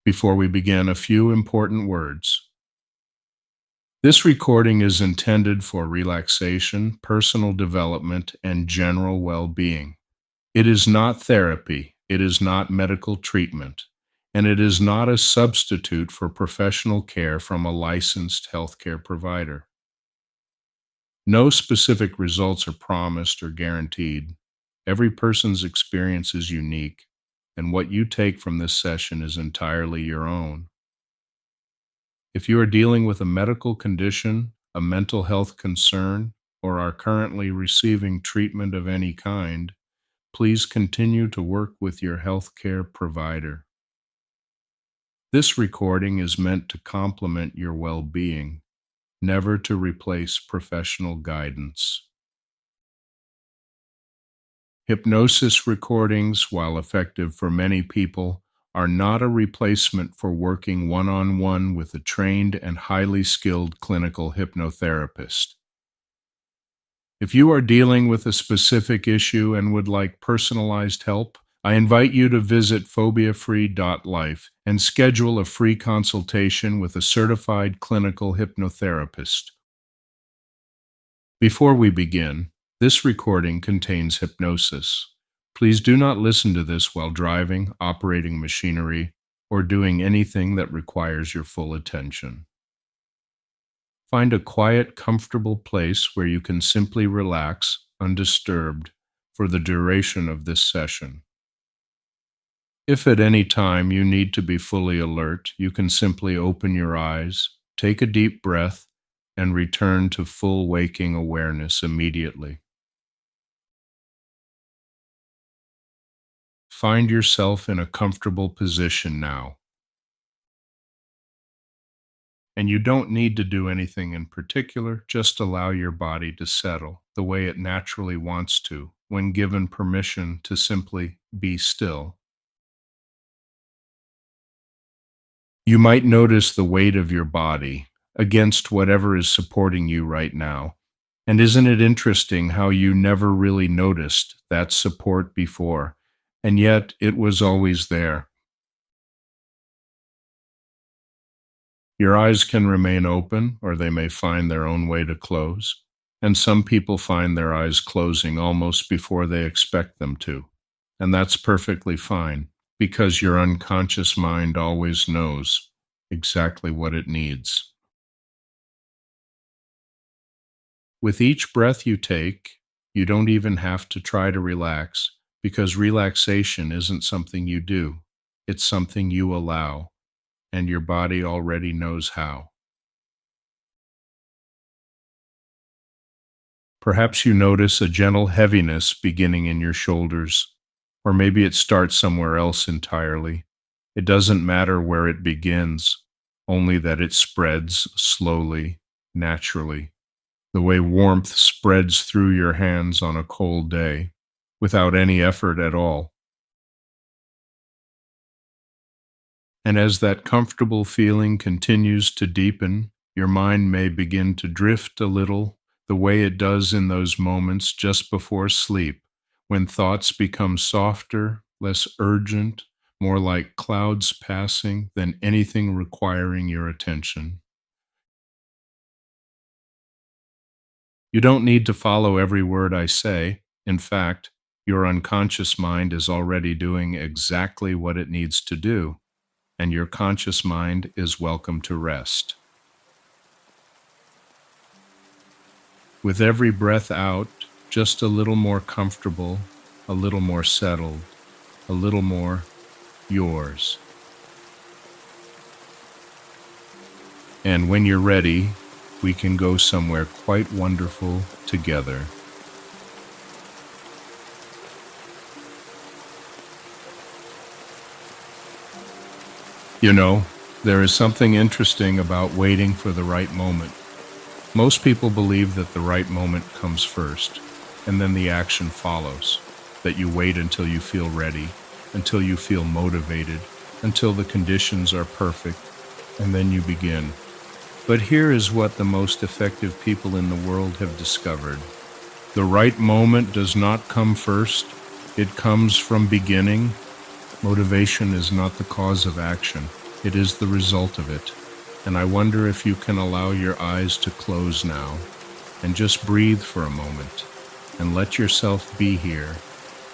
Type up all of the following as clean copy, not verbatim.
Before we begin, a few important words. This recording is intended for relaxation, personal development, and general well-being. It is not therapy, it is not medical treatment, and it is not a substitute for professional care from a licensed healthcare provider. No specific results are promised or guaranteed. Every person's experience is unique, and what you take from this session is entirely your own. If you are dealing with a medical condition, a mental health concern, or are currently receiving treatment of any kind, please continue to work with your healthcare provider. This recording is meant to complement your well-being, never to replace professional guidance. Hypnosis recordings, while effective for many people, are not a replacement for working one-on-one with a trained and highly skilled clinical hypnotherapist. If you are dealing with a specific issue and would like personalized help, I invite you to visit phobiafree.life and schedule a free consultation with a certified clinical hypnotherapist. Before we begin, this recording contains hypnosis. Please do not listen to this while driving, operating machinery, or doing anything that requires your full attention. Find a quiet, comfortable place where you can simply relax, undisturbed, for the duration of this session. If at any time you need to be fully alert, you can simply open your eyes, take a deep breath, and return to full waking awareness immediately. Find yourself in a comfortable position now. And you don't need to do anything in particular, just allow your body to settle the way it naturally wants to when given permission to simply be still. You might notice the weight of your body against whatever is supporting you right now. And isn't it interesting how you never really noticed that support before, and yet it was always there? Your eyes can remain open, or they may find their own way to close, and some people find their eyes closing almost before they expect them to, and that's perfectly fine, because your unconscious mind always knows exactly what it needs. With each breath you take, you don't even have to try to relax, because relaxation isn't something you do, it's something you allow, and your body already knows how. Perhaps you notice a gentle heaviness beginning in your shoulders, or maybe it starts somewhere else entirely. It doesn't matter where it begins, only that it spreads slowly, naturally, the way warmth spreads through your hands on a cold day, without any effort at all. And as that comfortable feeling continues to deepen, your mind may begin to drift a little, the way it does in those moments just before sleep, when thoughts become softer, less urgent, more like clouds passing than anything requiring your attention. You don't need to follow every word I say. In fact, your unconscious mind is already doing exactly what it needs to do, and your conscious mind is welcome to rest. With every breath out, just a little more comfortable, a little more settled, a little more yours. And when you're ready, we can go somewhere quite wonderful together. You know, there is something interesting about waiting for the right moment. Most people believe that the right moment comes first, and then the action follows, that you wait until you feel ready, until you feel motivated, until the conditions are perfect, and then you begin. But here is what the most effective people in the world have discovered. The right moment does not come first, it comes from beginning. Motivation is not the cause of action. It is the result of it. And I wonder if you can allow your eyes to close now and just breathe for a moment and let yourself be here,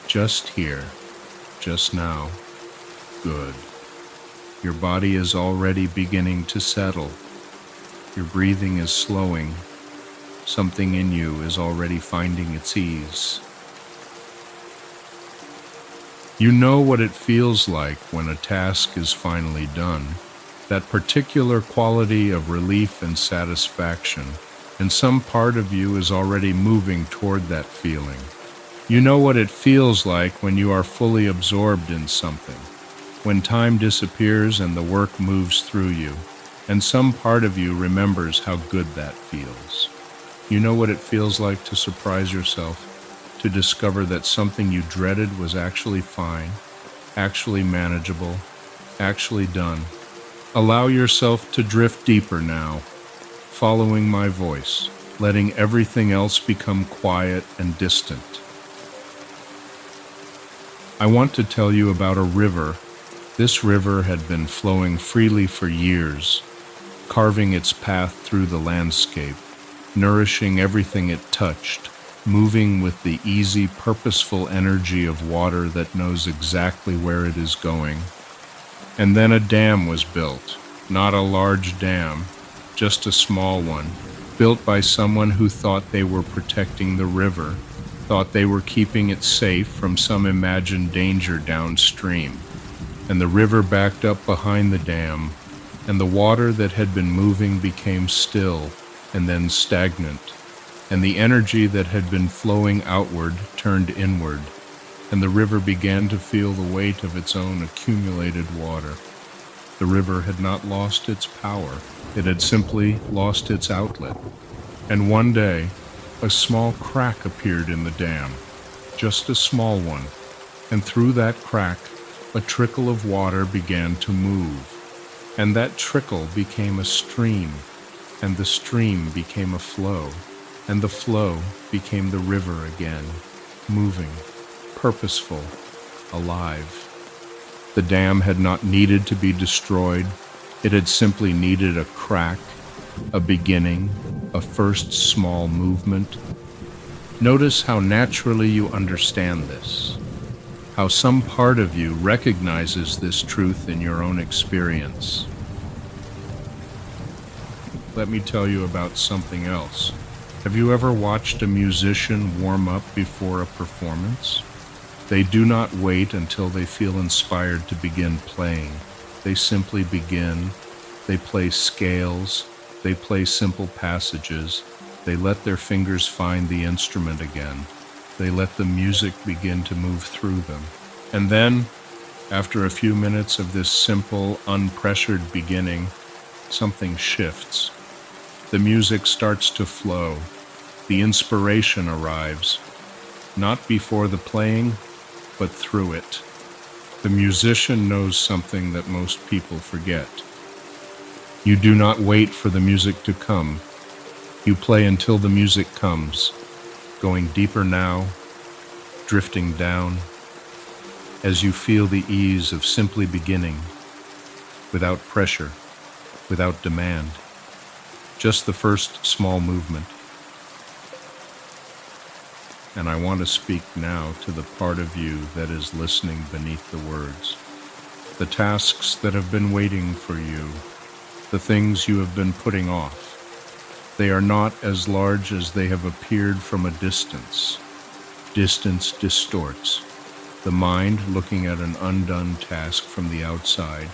just now. Good. Your body is already beginning to settle. Your breathing is slowing. Something in you is already finding its ease. You know what it feels like when a task is finally done, that particular quality of relief and satisfaction, and some part of you is already moving toward that feeling. You know what it feels like when you are fully absorbed in something, when time disappears and the work moves through you, and some part of you remembers how good that feels. You know what it feels like to surprise yourself, to discover that something you dreaded was actually fine, actually manageable, actually done. Allow yourself to drift deeper now, following my voice, letting everything else become quiet and distant. I want to tell you about a river. This river had been flowing freely for years, carving its path through the landscape, nourishing everything it touched, moving with the easy, purposeful energy of water that knows exactly where it is going. And then a dam was built, not a large dam, just a small one, built by someone who thought they were protecting the river, thought they were keeping it safe from some imagined danger downstream. And the river backed up behind the dam, and the water that had been moving became still and then stagnant, and the energy that had been flowing outward turned inward, and the river began to feel the weight of its own accumulated water. The river had not lost its power, it had simply lost its outlet. And one day, a small crack appeared in the dam, just a small one, and through that crack, a trickle of water began to move. And that trickle became a stream, and the stream became a flow, and the flow became the river again, moving, purposeful, alive. The dam had not needed to be destroyed. It had simply needed a crack, a beginning, a first small movement. Notice how naturally you understand this, how some part of you recognizes this truth in your own experience. Let me tell you about something else. Have you ever watched a musician warm up before a performance? They do not wait until they feel inspired to begin playing. They simply begin. They play scales. They play simple passages. They let their fingers find the instrument again. They let the music begin to move through them. And then, after a few minutes of this simple, unpressured beginning, something shifts. The music starts to flow. The inspiration arrives, not before the playing, but through it. The musician knows something that most people forget. You do not wait for the music to come. You play until the music comes, going deeper now, drifting down, as you feel the ease of simply beginning, without pressure, without demand, just the first small movement. And I want to speak now to the part of you that is listening beneath the words. The tasks that have been waiting for you, the things you have been putting off, they are not as large as they have appeared from a distance. Distance distorts. The mind, looking at an undone task from the outside,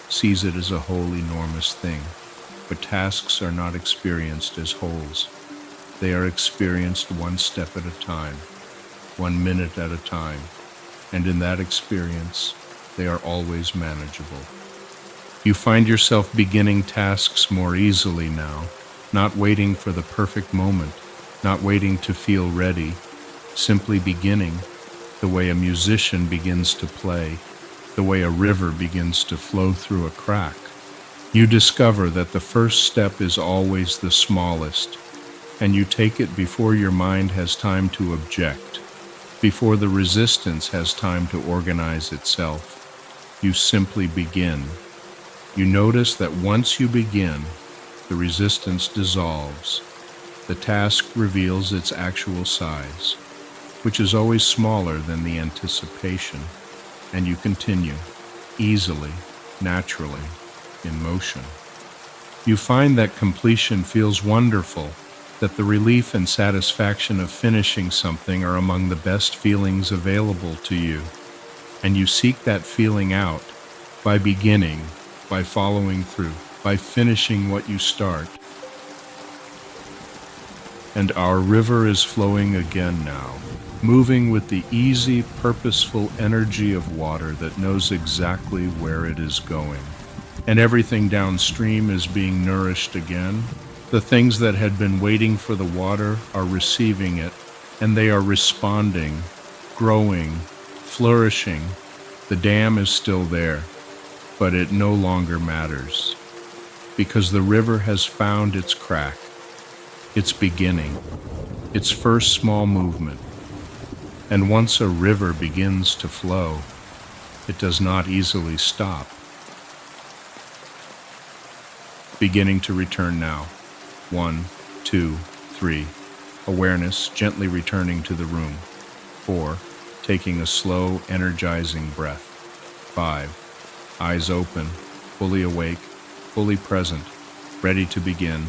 sees it as a whole enormous thing. But tasks are not experienced as wholes. They are experienced one step at a time, 1 minute at a time, and in that experience, they are always manageable. You find yourself beginning tasks more easily now, not waiting for the perfect moment, not waiting to feel ready, simply beginning, the way a musician begins to play, the way a river begins to flow through a crack. You discover that the first step is always the smallest, and you take it before your mind has time to object, before the resistance has time to organize itself. You simply begin. You notice that once you begin, the resistance dissolves. The task reveals its actual size, which is always smaller than the anticipation, and you continue, easily, naturally, in motion. You find that completion feels wonderful, that the relief and satisfaction of finishing something are among the best feelings available to you, and you seek that feeling out by beginning, by following through, by finishing what you start. And our river is flowing again now, moving with the easy, purposeful energy of water that knows exactly where it is going. And everything downstream is being nourished again. The things that had been waiting for the water are receiving it, and they are responding, growing, flourishing. The dam is still there, but it no longer matters, because the river has found its crack, its beginning, its first small movement. And once a river begins to flow, it does not easily stop. Beginning to return now. 1, 2, 3. Awareness gently returning to the room. 4. Taking a slow, energizing breath. 5. Eyes open, fully awake, fully present, ready to begin.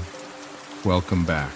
Welcome back.